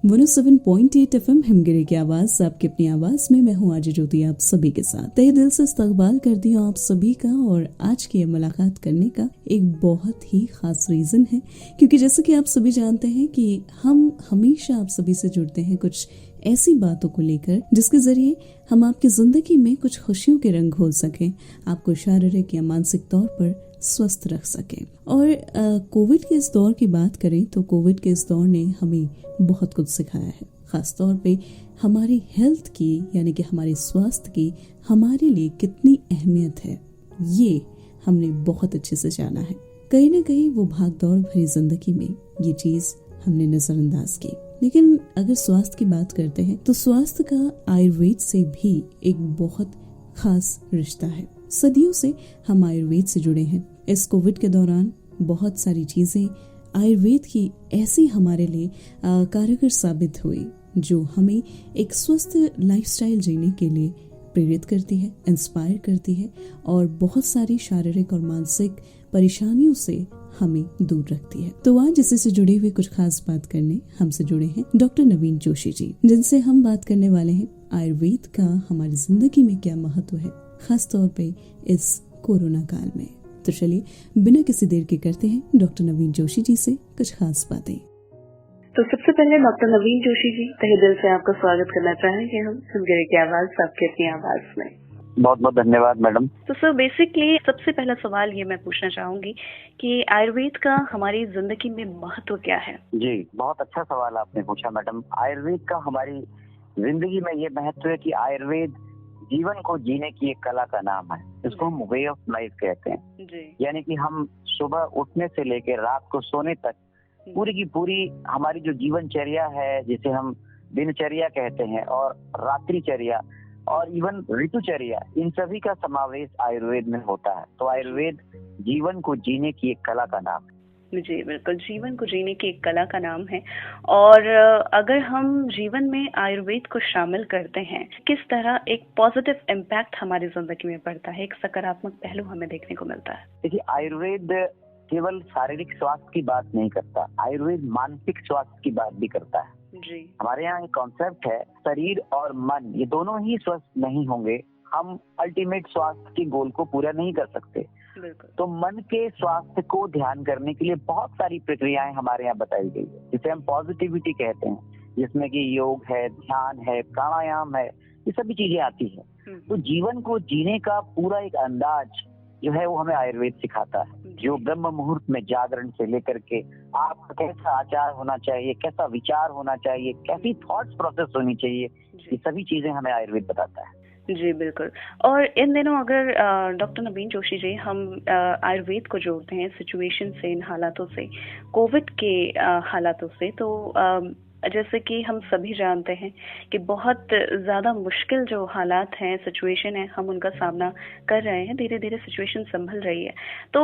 107.8 FM Himgiri की आवाज, आपकी अपनी आवाज में मैं हूँ आज ज्योति, आप सभी के साथ तहे दिल से इस्तकबाल करती हूँ आप सभी का। और आज की मुलाकात करने का एक बहुत ही खास रीजन है, क्योंकि जैसे कि आप सभी जानते हैं कि हम हमेशा आप सभी से जुड़ते हैं कुछ ऐसी बातों को लेकर जिसके जरिए हम आपकी जिंदगी में कुछ खुशियों के रंग घोल सकें, आपको शारीरिक या मानसिक तौर पर स्वस्थ रख सकें। और कोविड के इस दौर की बात करें तो कोविड के इस दौर ने हमें बहुत कुछ सिखाया है, खास तौर पे हमारी हेल्थ की यानी कि हमारे स्वास्थ्य की हमारे लिए कितनी अहमियत है, ये हमने बहुत अच्छे से जाना है। कहीं ना कहीं वो भाग दौड़ भरी जिंदगी में ये चीज हमने नजरअंदाज की। लेकिन अगर स्वास्थ्य की बात करते हैं तो स्वास्थ्य का आयुर्वेद से भी एक बहुत खास रिश्ता है। सदियों से हम आयुर्वेद से जुड़े हैं। इस कोविड के दौरान बहुत सारी चीजें आयुर्वेद की ऐसी हमारे लिए कारगर साबित हुई जो हमें एक स्वस्थ लाइफस्टाइल जीने के लिए प्रेरित करती है, इंस्पायर करती है और बहुत सारी शारीरिक और मानसिक परेशानियों से हमें दूर रखती है। तो आज इसी से जुड़े हुए कुछ खास बात करने हमसे जुड़े हैं डॉक्टर नवीन जोशी जी, जिनसे हम बात करने वाले हैं आयुर्वेद का हमारी जिंदगी में क्या महत्व है, खास तौर पे इस कोरोना काल में। तो चलिए बिना किसी देर के करते हैं डॉक्टर नवीन जोशी जी से कुछ खास बातें। तो सबसे पहले डॉक्टर नवीन जोशी जी, तहे दिल से आपका स्वागत करना चाहेंगे हम हिमगिरी की आवाज, आपकी अपनी आवाज में। बहुत बहुत धन्यवाद मैडम। तो सर बेसिकली सबसे पहला सवाल ये मैं पूछना चाहूंगी कि आयुर्वेद का हमारी जिंदगी में महत्व क्या है? जी, बहुत अच्छा सवाल आपने पूछा मैडम। आयुर्वेद का हमारी जिंदगी में ये महत्व है कि आयुर्वेद जीवन को जीने की एक कला का नाम है। इसको हम वे ऑफ लाइफ कहते हैं। यानी कि हम सुबह उठने से लेकर रात को सोने तक पूरी की पूरी हमारी जो जीवनचर्या है, जिसे हम दिनचर्या कहते हैं, और रात्रिचर्या और इवन ऋतुचर्या, इन सभी का समावेश आयुर्वेद में होता है। तो आयुर्वेद जीवन को जीने की एक कला का नाम है। जी बिल्कुल, जीवन को जीने की एक कला का नाम है। और अगर हम जीवन में आयुर्वेद को शामिल करते हैं, किस तरह एक पॉजिटिव इम्पैक्ट हमारी जिंदगी में पड़ता है, एक सकारात्मक पहलू हमें देखने को मिलता है? देखिए, आयुर्वेद केवल शारीरिक स्वास्थ्य की बात नहीं करता, आयुर्वेद मानसिक स्वास्थ्य की बात भी करता है। जी, हमारे यहाँ एक कॉन्सेप्ट है, शरीर और मन ये दोनों ही स्वस्थ नहीं होंगे, हम अल्टीमेट स्वास्थ्य के गोल को पूरा नहीं कर सकते। तो मन के स्वास्थ्य को ध्यान करने के लिए बहुत सारी प्रक्रियाएं हमारे यहाँ बताई गई है, जिसे हम पॉजिटिविटी कहते हैं, जिसमें कि योग है, ध्यान है, प्राणायाम है, ये सभी चीजें आती है। तो जीवन को जीने का पूरा एक अंदाज जो है वो हमें आयुर्वेद सिखाता है, जो ब्रह्म मुहूर्त में जागरण से लेकर के आपका कैसा आचार होना चाहिए, कैसा विचार होना चाहिए, कैसी थॉट्स प्रोसेस होनी चाहिए, ये सभी चीजें हमें आयुर्वेद बताता है। जी बिल्कुल। और इन दिनों अगर डॉक्टर नवीन जोशी जी हम आयुर्वेद को जोड़ते हैं सिचुएशन से, इन हालातों से, कोविड के हालातों से, तो जैसे कि हम सभी जानते हैं कि बहुत ज़्यादा मुश्किल जो हालात हैं, सिचुएशन है, हम उनका सामना कर रहे हैं, धीरे धीरे सिचुएशन संभल रही है। तो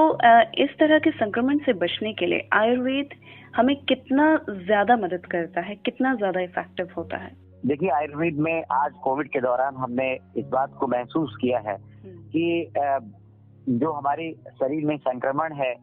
इस तरह के संक्रमण से बचने के लिए आयुर्वेद हमें कितना ज़्यादा मदद करता है, कितना ज़्यादा इफेक्टिव होता है? देखिए, आयुर्वेद में आज कोविड के दौरान हमने इस बात को महसूस किया है कि जो हमारे शरीर में संक्रमण है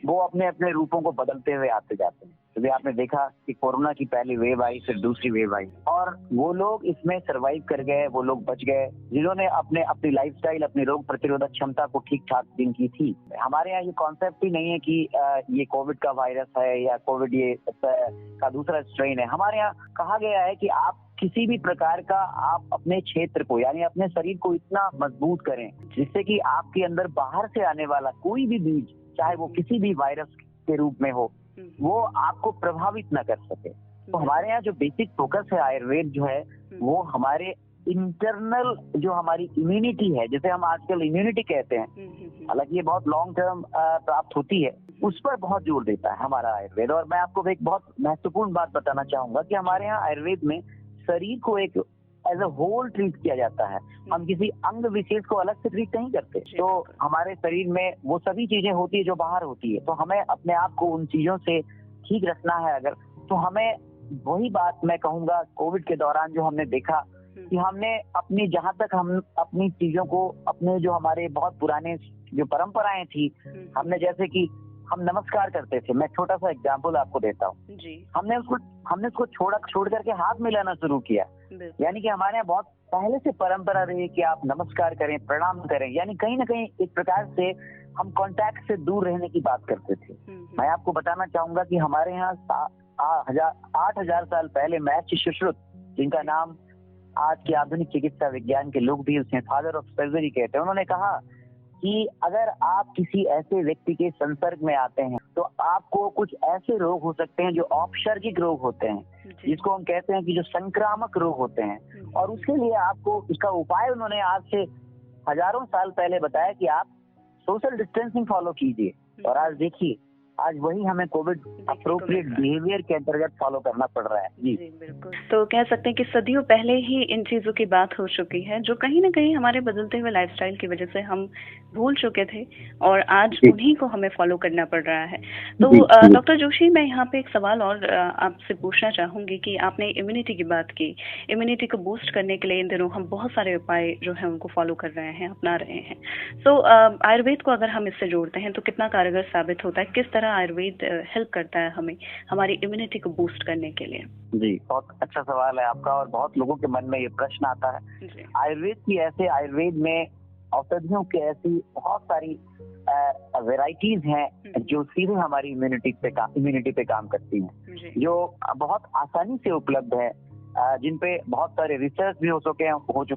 वो अपने अपने रूपों को बदलते हुए आते जाते हैं। तो आपने देखा कि कोरोना की पहली वेव आई, फिर दूसरी वेव आई, और वो लोग इसमें सरवाइव कर गए, वो लोग बच गए जिन्होंने अपनी लाइफस्टाइल, अपनी रोग प्रतिरोधक क्षमता को ठीक ठाक दिन की थी। हमारे यहाँ ये कॉन्सेप्ट ही नहीं है कि ये कोविड का वायरस है या कोविड ये का दूसरा स्ट्रेन है। हमारे यहाँ कहा गया है कि आप किसी भी प्रकार का आप अपने क्षेत्र को यानी अपने शरीर को इतना मजबूत करें जिससे कि आपके अंदर बाहर से आने वाला कोई भी बीज, चाहे वो किसी भी वायरस के रूप में हो, वो आपको प्रभावित न कर सके। तो हमारे यहाँ जो बेसिक फोकस है आयुर्वेद जो है वो हमारे इंटरनल जो हमारी इम्यूनिटी है, जिसे हम आजकल इम्यूनिटी कहते हैं, हालांकि ये बहुत लॉन्ग टर्म प्राप्त होती है, उस पर बहुत जोर देता है हमारा आयुर्वेद। और मैं आपको एक बहुत महत्वपूर्ण बात बताना चाहूंगा कि हमारे यहाँ आयुर्वेद में शरीर को एक एज अ होल ट्रीट किया जाता है। हम किसी अंग विशेष को अलग से ट्रीट नहीं करते। तो हमारे शरीर में वो सभी चीजें होती है जो बाहर होती है, तो हमें अपने आप को उन चीजों से ठीक रखना है अगर, तो हमें वही बात मैं कहूंगा कोविड के दौरान जो हमने देखा कि हमने अपनी, जहां तक हम अपनी चीजों को, अपने जो हमारे बहुत पुराने जो परंपराएं थी, हमने जैसे कि हम नमस्कार करते थे। मैं छोटा सा एग्जाम्पल आपको देता हूँ जी। हमने उसको छोड़ करके हाथ मिलाना शुरू किया। यानी कि हमारे यहाँ बहुत पहले से परंपरा रही कि आप नमस्कार करें, प्रणाम करें, यानी कहीं ना कहीं एक प्रकार से हम कांटेक्ट से दूर रहने की बात करते थे। मैं आपको बताना चाहूंगा कि हमारे यहाँ 8,000 साल पहले महर्षि सुश्रुत, जिनका नाम आज के आधुनिक चिकित्सा विज्ञान के लोग भी उसे फादर ऑफ सर्जरी कहते हैं, उन्होंने कहा कि अगर आप किसी ऐसे व्यक्ति के संपर्क में आते हैं तो आपको कुछ ऐसे रोग हो सकते हैं जो औपसर्गिक रोग होते हैं, जिसको हम कहते हैं कि जो संक्रामक रोग होते हैं। और उसके लिए आपको उसका उपाय उन्होंने आज से हजारों साल पहले बताया कि आप सोशल डिस्टेंसिंग फॉलो कीजिए। और आज देखिए, आज वही हमें कोविड अप्रोप्रिएट बिहेवियर के अंतर्गत फॉलो करना पड़ रहा है। जी बिल्कुल। तो कह सकते हैं कि सदियों पहले ही इन चीजों की बात हो चुकी है, जो कहीं ना कहीं हमारे बदलते हुए लाइफस्टाइल की वजह से हम भूल चुके थे और आज उन्हीं को हमें फॉलो करना पड़ रहा है। तो डॉक्टर जोशी, मैं यहाँ पे एक सवाल और आपसे पूछना चाहूंगी कि आपने इम्यूनिटी की बात की। इम्यूनिटी को बूस्ट करने के लिए इन दिनों हम बहुत सारे उपाय जो है उनको फॉलो कर रहे हैं, अपना रहे हैं। तो आयुर्वेद को अगर हम इससे जोड़ते हैं तो कितना कारगर साबित होता है? किस तरह आयुर्वेद हेल्प करता है हमें हमारी इम्यूनिटी को बूस्ट करने के लिए? जी, बहुत अच्छा सवाल है आपका और बहुत लोगों के मन में ये प्रश्न आता है। आयुर्वेद में औषधियों के ऐसी बहुत सारी वैरायटीज हैं जो सीधे हमारी इम्यूनिटी पे काम करती हैं, जो बहुत आसानी से उपलब्ध है, जिन पे बहुत सारे रिसर्च भी हो चुके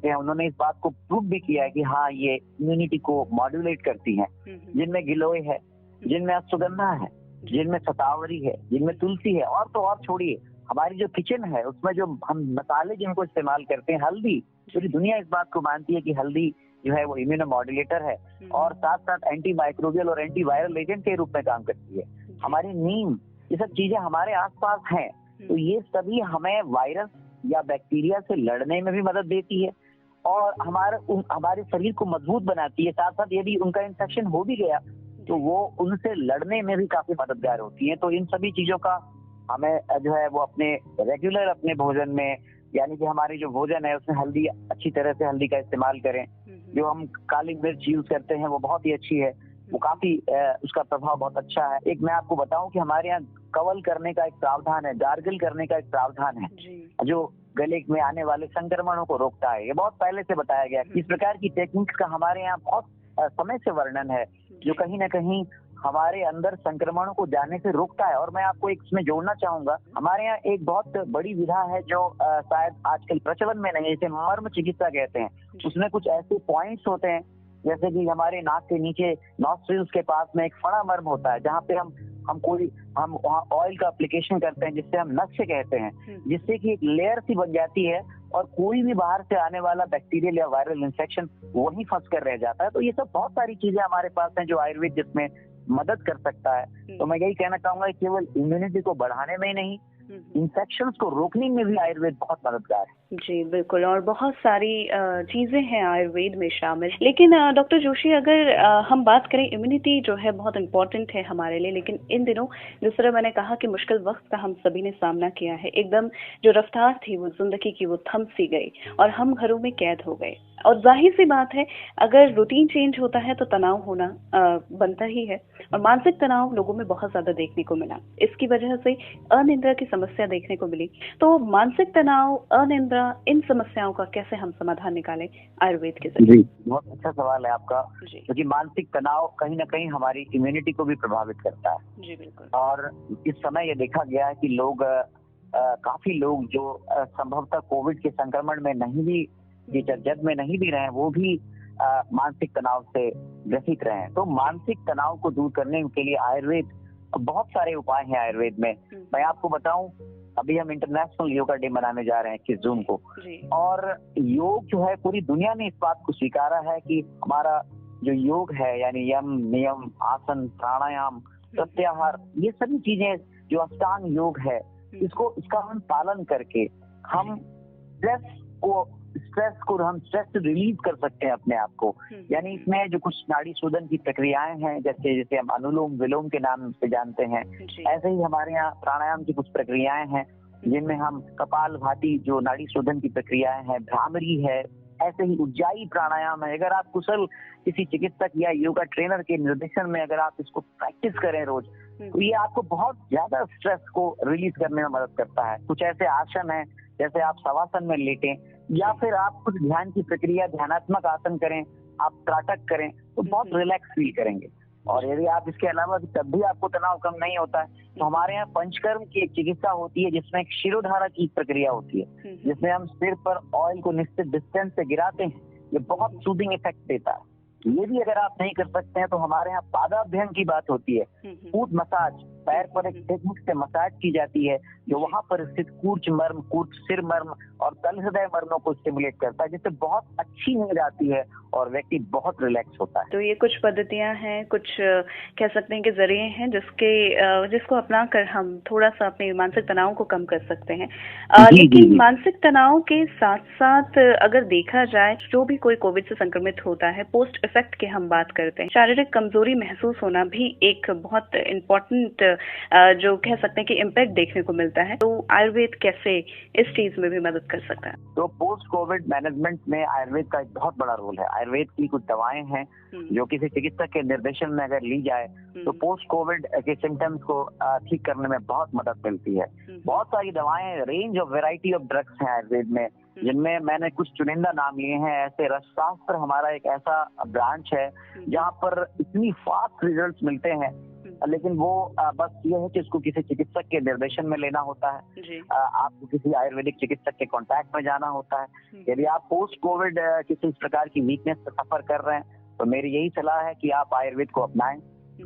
हैं। उन्होंने इस बात को प्रूव भी किया है कि हाँ, ये इम्यूनिटी को मॉड्यूलेट करती हैं। जिनमें गिलोय है, जिनमें अश्वगंधा है, जिनमें शतावरी है, जिनमें तुलसी है, और तो और छोड़िए, हमारी जो किचन है उसमें जो हम मसाले जिनको इस्तेमाल करते हैं, हल्दी, पूरी दुनिया इस बात को मानती है कि हल्दी जो है वो इम्यूनो मॉड्यूलेटर है और साथ साथ एंटी माइक्रोबियल और एंटी वायरल एजेंट के रूप में काम करती है। हमारी नीम, ये सब चीजें हमारे आसपास हैं, तो ये सभी हमें वायरस या बैक्टीरिया से लड़ने में भी मदद देती है और हमारे शरीर को मजबूत बनाती है। साथ साथ यदि उनका इन्फेक्शन हो भी गया तो वो उनसे लड़ने में भी काफी मददगार होती है। तो इन सभी चीजों का हमें जो है वो अपने रेगुलर अपने भोजन में, यानी कि हमारी जो भोजन है उसमें हल्दी, अच्छी तरह से हल्दी का इस्तेमाल करें। जो हम काली मिर्च यूज करते हैं वो बहुत ही अच्छी है, वो काफी उसका प्रभाव बहुत अच्छा है। एक मैं आपको बताऊं कि हमारे यहाँ कवल करने का एक प्रावधान है, गार्गल करने का एक प्रावधान है, जो गले में आने वाले संक्रमणों को रोकता है। ये बहुत पहले से बताया गया। इस प्रकार की टेक्निक्स का हमारे यहाँ बहुत समय से वर्णन है, जो कहीं ना कहीं हमारे अंदर संक्रमणों को जाने से रोकता है। और मैं आपको एक इसमें जोड़ना चाहूंगा, हमारे यहाँ एक बहुत बड़ी विधा है जो शायद आजकल प्रचलन में नहीं है, इसे मर्म चिकित्सा कहते हैं। उसमें कुछ ऐसे पॉइंट्स होते हैं, जैसे कि हमारे नाक के नीचे नॉस्ट्रिल्स के पास में एक फड़ा मर्म होता है, जहाँ पे हम वहाँ ऑयल का एप्लीकेशन करते हैं, जिससे हम नक्श कहते हैं, जिससे कि एक लेयर सी बन जाती है और कोई भी बाहर से आने वाला बैक्टीरियल या वायरल इन्फेक्शन वहीं फंस कर रह जाता है। तो ये सब बहुत सारी चीजें हमारे पास हैं जो आयुर्वेद जिसमें मदद कर सकता है। तो मैं यही कहना चाहूंगा कि केवल इम्यूनिटी को बढ़ाने में ही नहीं, इन्फेक्शंस को रोकने में भी आयुर्वेद बहुत मददगार है। जी बिल्कुल, और बहुत सारी चीजें हैं आयुर्वेद में शामिल। लेकिन डॉक्टर जोशी, अगर हम बात करें, इम्यूनिटी जो है बहुत इम्पोर्टेंट है हमारे लिए, लेकिन इन दिनों जिस तरह मैंने कहा कि मुश्किल वक्त का हम सभी ने सामना किया है, एकदम जो रफ्तार थी वो जिंदगी की वो थम सी गई और हम घरों में कैद हो गए। और जाहिर सी बात है, अगर रूटीन चेंज होता है तो तनाव होना बनता ही है, और मानसिक तनाव लोगों में बहुत ज्यादा देखने को मिला। इसकी वजह से अनिद्रा की समस्या देखने को मिली। तो मानसिक तनाव, अनिद्रा, इन समस्याओं का कैसे हम समाधान निकालें आयुर्वेद के जरिए? जी, बहुत अच्छा सवाल है आपका, क्योंकि मानसिक तनाव कहीं ना कहीं हमारी इम्यूनिटी को भी प्रभावित करता है। जी बिल्कुल। और इस समय ये देखा गया है कि काफी लोग जो संभवतः कोविड के संक्रमण में नहीं भी, जद में नहीं भी रहे, वो भी मानसिक तनाव से ग्रसित रहे हैं। तो मानसिक तनाव को दूर करने के लिए आयुर्वेद, बहुत सारे उपाय हैं आयुर्वेद में। मैं आपको बताऊं, अभी हम इंटरनेशनल योगा डे मनाने जा रहे हैं 21 जून को, और योग जो है पूरी दुनिया ने इस बात को स्वीकारा है कि हमारा जो योग है, यानी यम, नियम, आसन, प्राणायाम, प्रत्याहार, ये सभी चीजें जो अष्टांग योग है, इसका हम पालन करके हम स्ट्रेस रिलीज कर सकते हैं अपने आप को। यानी इसमें जो कुछ नाड़ी शोधन की प्रक्रियाएं हैं, जैसे हम अनुलोम विलोम के नाम से जानते हैं, ऐसे ही हमारे यहाँ प्राणायाम की कुछ प्रक्रियाएं हैं, जिनमें हम कपाल भाती, जो नाड़ी शोधन की प्रक्रियाएं हैं, भ्रामरी है, ऐसे ही उज्जाई प्राणायाम है, अगर आप कुशल किसी चिकित्सक या योगा ट्रेनर के निर्देशन में अगर आप इसको प्रैक्टिस करें रोज, तो ये आपको बहुत ज्यादा स्ट्रेस को रिलीज करने में मदद करता है। कुछ ऐसे आसन है जैसे आप शवासन में लेटें, या फिर आप कुछ ध्यान की प्रक्रिया, ध्यानात्मक आसन करें, आप त्राटक करें, तो बहुत रिलैक्स फील करेंगे। और यदि आप इसके अलावा तब भी आपको तनाव कम नहीं होता है, तो हमारे यहाँ पंचकर्म की एक चिकित्सा होती है जिसमें एक शिरोधारा की प्रक्रिया होती है, जिसमें हम सिर पर ऑयल को निश्चित डिस्टेंस से गिराते हैं। ये बहुत सूदिंग इफेक्ट देता है। ये भी अगर आप नहीं कर सकते हैं तो हमारे यहाँ पादाभ्यंग की बात होती है, फूट मसाज, पैर पर एक टेक्निक से मसाज की जाती है जो वहां पर स्थित कूर्च मर्म, कूर्च सिर मर्म और तल हृदय मर्मों को स्टिमुलेट करता है, जिससे बहुत अच्छी नींद आती है और व्यक्ति बहुत रिलैक्स होता है। तो ये कुछ पद्धतियां हैं, कुछ कह सकते हैं कि जरिए हैं जिसको अपनाकर हम थोड़ा सा अपने मानसिक तनाव को कम कर सकते हैं। लेकिन मानसिक तनाव के साथ साथ अगर देखा जाए, जो भी कोई कोविड से संक्रमित होता है, पोस्ट इफेक्ट की हम बात करते हैं, शारीरिक कमजोरी महसूस होना भी एक बहुत इम्पोर्टेंट जो कह सकते हैं कि इम्पैक्ट देखने को मिलता है। तो आयुर्वेद कैसे इस चीज में भी मदद कर सकता है? तो पोस्ट कोविड मैनेजमेंट में आयुर्वेद का एक बहुत बड़ा रोल है। आयुर्वेद की कुछ दवाएं हैं जो किसी चिकित्सक के निर्देशन में अगर ली जाए तो पोस्ट कोविड के सिम्टम्स को ठीक करने में बहुत मदद मिलती है। बहुत सारी दवाएं, range of variety of drugs हैं आयुर्वेद में, जिनमें मैंने कुछ चुनिंदा नाम लिए हैं। ऐसे रसशास्त्र हमारा एक ऐसा ब्रांच है जहाँ पर इतनी फास्ट रिजल्ट्स मिलते हैं, लेकिन वो बस ये है कि उसको किसी चिकित्सक के निर्देशन में लेना होता है। आपको किसी आयुर्वेदिक चिकित्सक के कांटेक्ट में जाना होता है। यदि आप पोस्ट कोविड किसी इस प्रकार की वीकनेस से सफर कर रहे हैं तो मेरी यही सलाह है कि आप आयुर्वेद को अपनाएं।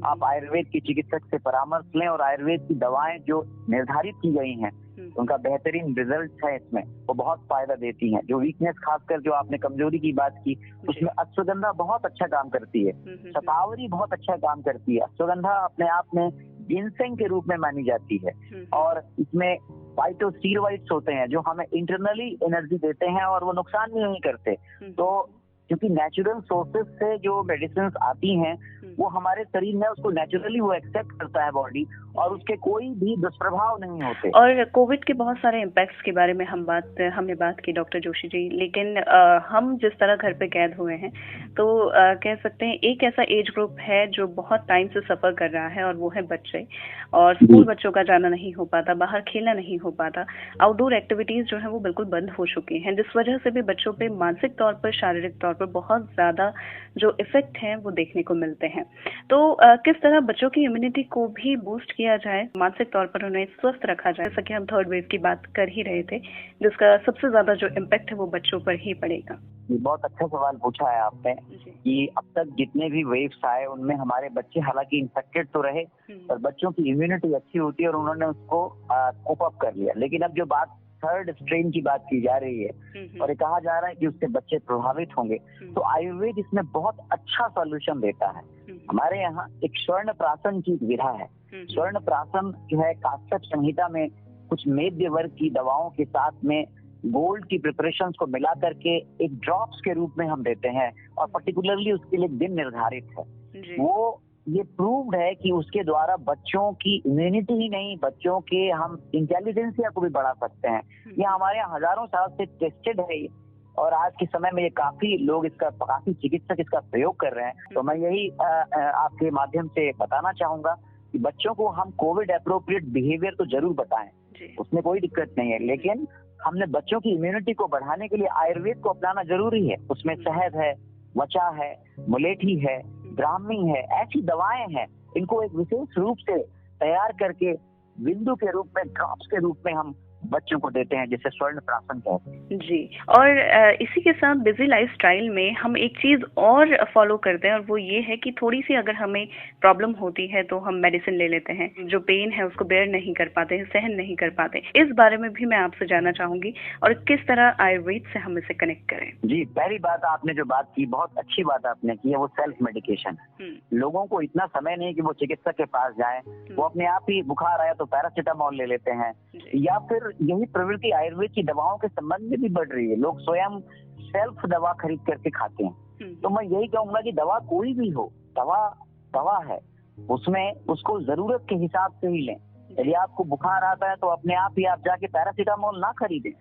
आप आयुर्वेद की चिकित्सक से परामर्श लें और आयुर्वेद की दवाएं जो निर्धारित की गई हैं उनका बेहतरीन रिजल्ट है इसमें, वो बहुत फायदा देती हैं। जो वीकनेस, खासकर जो आपने कमजोरी की बात की, उसमें अश्वगंधा बहुत अच्छा काम करती है, शतावरी बहुत अच्छा काम करती है। अश्वगंधा अपने आप में जिनसेंग के रूप में मानी जाती है और इसमें फाइटोस्टेरॉइड्स होते हैं जो हमें इंटरनली एनर्जी देते हैं और वो नुकसान भी नहीं करते। तो क्योंकि नेचुरल सोर्सेज से जो मेडिसिन आती हैं वो हमारे शरीर में उसको नेचुरली वो एक्सेप्ट करता है बॉडी, और उसके कोई भी दुष्प्रभाव नहीं होते। और कोविड के बहुत सारे इम्पैक्ट्स के बारे में हमने बात की डॉक्टर जोशी जी, लेकिन हम जिस तरह घर पे कैद हुए हैं तो कह सकते हैं एक ऐसा एज ग्रुप है जो बहुत टाइम से सफर कर रहा है और वो है बच्चे। और स्कूल बच्चों का जाना नहीं हो पाता, बाहर खेलना नहीं हो पाता, आउटडोर एक्टिविटीज जो है वो बिल्कुल बंद हो चुकी हैं, जिस वजह से भी बच्चों पे मानसिक तौर पर, शारीरिक तौर पर बहुत ज्यादा जो इफेक्ट है वो देखने को मिलते हैं। तो किस तरह बच्चों की इम्यूनिटी को भी बूस्ट किया जाए, मानसिक तौर पर उन्हें स्वस्थ रखा जाए, जैसा कि हम थर्ड वेव की बात कर ही रहे थे, जिसका सबसे ज्यादा जो इम्पैक्ट है वो बच्चों पर ही पड़ेगा। बहुत अच्छा सवाल पूछा है आपने कि अब तक जितने भी वेव्स आए उनमें हमारे बच्चे हालांकि इन्फेक्टेड तो रहे, पर बच्चों की इम्यूनिटी अच्छी होती है और उन्होंने उसको कोप अप कर लिया। लेकिन अब जो बात थर्ड स्ट्रेन की बात की जा रही है और ये कहा जा रहा है कि उससे बच्चे प्रभावित होंगे, तो आयुर्वेद इसमें बहुत अच्छा सॉल्यूशन देता है। हमारे यहाँ एक स्वर्ण प्राशन की विधा है। स्वर्ण प्राशन जो है काश्यप संहिता में कुछ मध्य वर्ग की दवाओं के साथ में गोल्ड की प्रिपरेशंस को मिला करके एक ड्रॉप्स के रूप में हम देते हैं और पर्टिकुलरली उसके लिए दिन निर्धारित है। वो ये प्रूव्ड है कि उसके द्वारा बच्चों की इम्यूनिटी ही नहीं, बच्चों के हम इंटेलिजेंसिया को भी बढ़ा सकते हैं। ये हमारे यहाँ हजारों साल से टेस्टेड है और आज के समय में ये काफी लोग काफी चिकित्सक इसका प्रयोग कर रहे हैं। तो मैं यही आपके माध्यम से बताना चाहूंगा कि बच्चों को हम कोविड एप्रोप्रिएट बिहेवियर तो जरूर बताएं, उसमें कोई दिक्कत नहीं है, लेकिन हमने बच्चों की इम्यूनिटी को बढ़ाने के लिए आयुर्वेद को अपनाना जरूरी है। उसमें शहद है, वचा है, मुलेठी है, ब्राह्मी है, ऐसी दवाएं हैं, इनको एक विशेष रूप से तैयार करके बिंदु के रूप में, ड्रॉप्स के रूप में हम बच्चों को देते हैं, जिसे स्वर्ण प्राशन कहते हैं। जी, और इसी के साथ बिजी लाइफस्टाइल में हम एक चीज और फॉलो करते हैं और वो ये है कि थोड़ी सी अगर हमें प्रॉब्लम होती है तो हम मेडिसिन ले लेते हैं, जो पेन है उसको बेयर नहीं कर पाते हैं, सहन नहीं कर पाते। इस बारे में भी मैं आपसे जानना चाहूंगी और किस तरह आयुर्वेद से हम इसे कनेक्ट करें। जी, पहली बात आपने जो बात की, बहुत अच्छी बात आपने की है, वो सेल्फ मेडिकेशन। लोगों को इतना समय नहीं कि वो चिकित्सक के पास जाए, वो अपने आप ही बुखार आया तो पैरासीटामोल ले लेते हैं, या फिर यही प्रवृत्ति आयुर्वेद की दवाओं के संबंध में भी बढ़ रही है। लोग स्वयं सेल्फ दवा खरीद करके खाते हैं। तो मैं यही कहूंगा कि दवा कोई भी हो, दवा है, उसमें उसको जरूरत के हिसाब से ही लें। यदि आपको बुखार आता है तो अपने आप ही आप जाके पैरासीटामोल ना खरीदें,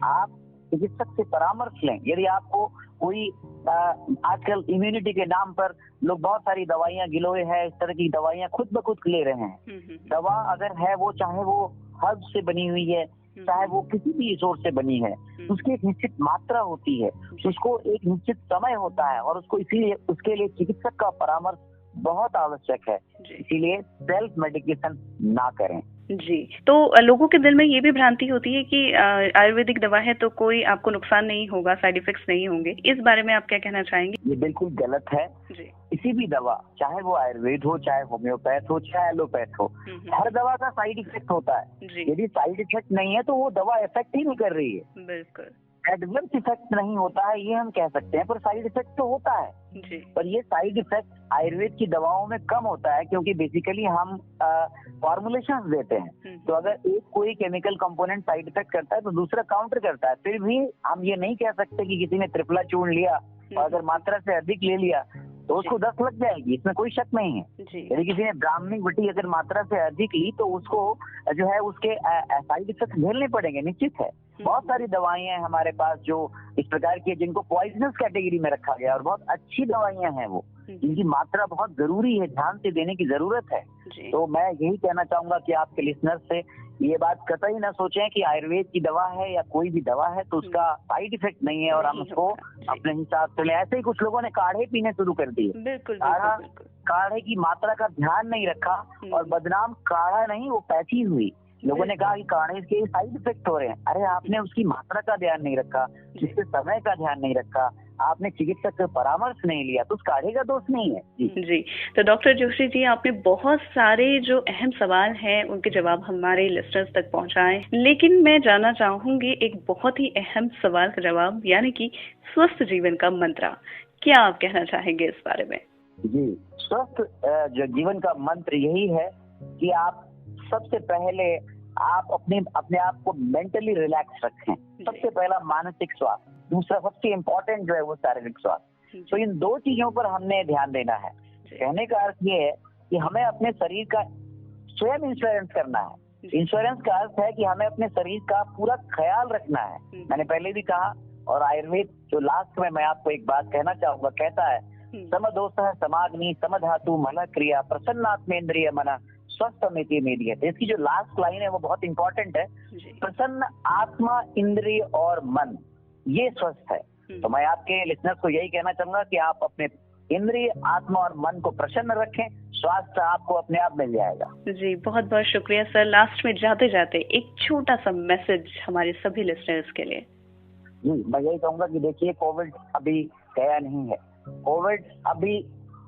आप चिकित्सक से परामर्श लें। यदि आपको कोई आजकल इम्यूनिटी के नाम पर लोग बहुत सारी दवाइयां गिलोय है, इस तरह की दवाइयां खुद ब खुद ले रहे हैं। दवा अगर है वो, चाहे वो हर्ब से बनी हुई है, चाहे वो किसी भी सोर्स से बनी है, उसकी एक निश्चित मात्रा होती है, उसको एक निश्चित समय होता है और उसको इसीलिए उसके लिए चिकित्सक का परामर्श बहुत आवश्यक है। इसीलिए सेल्फ मेडिकेशन ना करें। जी, तो लोगों के दिल में ये भी भ्रांति होती है कि आयुर्वेदिक दवा है तो कोई आपको नुकसान नहीं होगा, साइड इफेक्ट्स नहीं होंगे। इस बारे में आप क्या कहना चाहेंगे? ये बिल्कुल गलत है जी। किसी भी दवा, चाहे वो आयुर्वेद हो, चाहे होम्योपैथ हो, चाहे एलोपैथ हो, हर दवा का साइड इफेक्ट होता है। यदि साइड इफेक्ट नहीं है तो वो दवा इफेक्ट ही नहीं कर रही है। बिल्कुल एडवर्स इफेक्ट नहीं होता है ये हम कह सकते हैं, पर साइड इफेक्ट तो होता है जी। पर ये साइड इफेक्ट आयुर्वेद की दवाओं में कम होता है, क्योंकि बेसिकली हम फॉर्मुलेशंस देते हैं। तो अगर एक कोई केमिकल कंपोनेंट साइड इफेक्ट करता है तो दूसरा काउंटर करता है। फिर भी हम ये नहीं कह सकते कि किसी ने त्रिफला चूर्ण लिया और अगर मात्रा से अधिक ले लिया तो उसको 10 लग जाएगी, इसमें कोई शक नहीं है। यदि किसी ने ब्राह्मणी बटी अगर मात्रा से अधिक ली तो उसको जो है उसके साइड इफेक्ट झेलने पड़ेंगे, निश्चित है। बहुत सारी दवाइयां हैं हमारे पास जो इस प्रकार की है जिनको पॉइजनस कैटेगरी में रखा गया और बहुत अच्छी दवाइयां हैं वो, जिनकी मात्रा बहुत जरूरी है, ध्यान से देने की जरूरत है। तो मैं यही कहना चाहूंगा कि आपके लिसनर्स से ये बात कतई न सोचें कि आयुर्वेद की दवा है या कोई भी दवा है तो उसका साइड इफेक्ट नहीं है और हम उसको अपने हिसाब से लें। ऐसे ही कुछ लोगों ने काढ़े पीने शुरू कर दिए, काढ़े की मात्रा का ध्यान नहीं रखा और बदनाम काढ़ा नहीं वो पैची हुई। लोगों ने कहा कि काढ़े के साइड इफेक्ट हो रहे हैं। अरे आपने उसकी मात्रा का ध्यान नहीं रखा, उसके समय का ध्यान नहीं रखा, आपने चिकित्सक का परामर्श नहीं लिया तो उस काढ़े का दोष नहीं है। जी तो डॉक्टर जोशी जी, आपने बहुत सारे जो अहम सवाल हैं उनके जवाब हमारे लिस्टर्स तक पहुंचाए, लेकिन मैं जानना चाहूंगी एक बहुत ही अहम सवाल का जवाब, यानी कि स्वस्थ जीवन का मंत्र। क्या आप कहना चाहेंगे इस बारे में? जी, स्वस्थ जीवन का मंत्र यही है कि आप सबसे पहले आप अपने आप को मेंटली रिलैक्स रखें। सबसे पहला मानसिक स्वास्थ्य, दूसरा सबसे इम्पोर्टेंट जो है वो शारीरिक स्वास्थ्य। तो इन दो चीजों पर हमने ध्यान देना है। कहने का अर्थ ये है कि हमें अपने शरीर का स्वयं इंश्योरेंस करना है। इंश्योरेंस का अर्थ है कि हमें अपने शरीर का पूरा ख्याल रखना है। मैंने पहले भी कहा और आयुर्वेद जो लास्ट में मैं आपको एक बात कहना चाहूंगा, कहता है समदोषः समाग्नि समधातु मन क्रिया प्रसन्नात्मेन्द्रिय मना स्वस्थ मिति मेदिय। इसकी जो लास्ट लाइन है वो बहुत इंपॉर्टेंट है। प्रसन्न आत्मा, इंद्रिय और मन, ये स्वस्थ है। तो मैं आपके लिसनर्स को यही कहना चाहूंगा कि आप अपने इंद्रिय, आत्मा और मन को प्रसन्न रखें, स्वास्थ्य आपको अपने आप मिल जाएगा। जी बहुत बहुत शुक्रिया सर। लास्ट में जाते जाते एक छोटा सा मैसेज हमारे सभी लिसनर्स के लिए। जी मैं यही कहूंगा कि देखिए, कोविड अभी गया नहीं है, कोविड अभी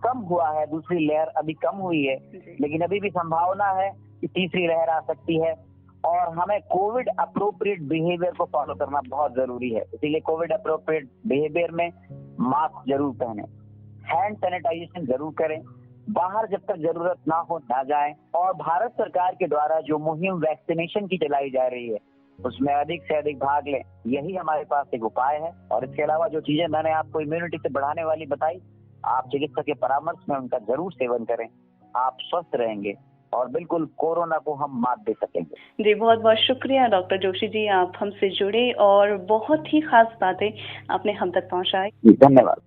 कम हुआ है, दूसरी लहर अभी कम हुई है, लेकिन अभी भी संभावना है कि तीसरी लहर आ सकती है और हमें कोविड अप्रोप्रिएट बिहेवियर को फॉलो करना बहुत जरूरी है। इसीलिए कोविड अप्रोप्रिएट बिहेवियर में मास्क जरूर पहने, हैंड सैनिटाइजेशन जरूर करें, बाहर जब तक जरूरत ना हो ना जाएं और भारत सरकार के द्वारा जो मुहिम वैक्सीनेशन की चलाई जा रही है उसमें अधिक से अधिक भाग लें। यही हमारे पास एक उपाय है। और इसके अलावा जो चीजें मैंने आपको इम्यूनिटी से बढ़ाने वाली बताई, आप चिकित्सक के परामर्श में उनका जरूर सेवन करें, आप स्वस्थ रहेंगे और बिल्कुल कोरोना को हम मात दे सकेंगे। जी बहुत बहुत शुक्रिया डॉक्टर जोशी जी, आप हमसे जुड़े और बहुत ही खास बातें आपने हम तक पहुंचाई। धन्यवाद।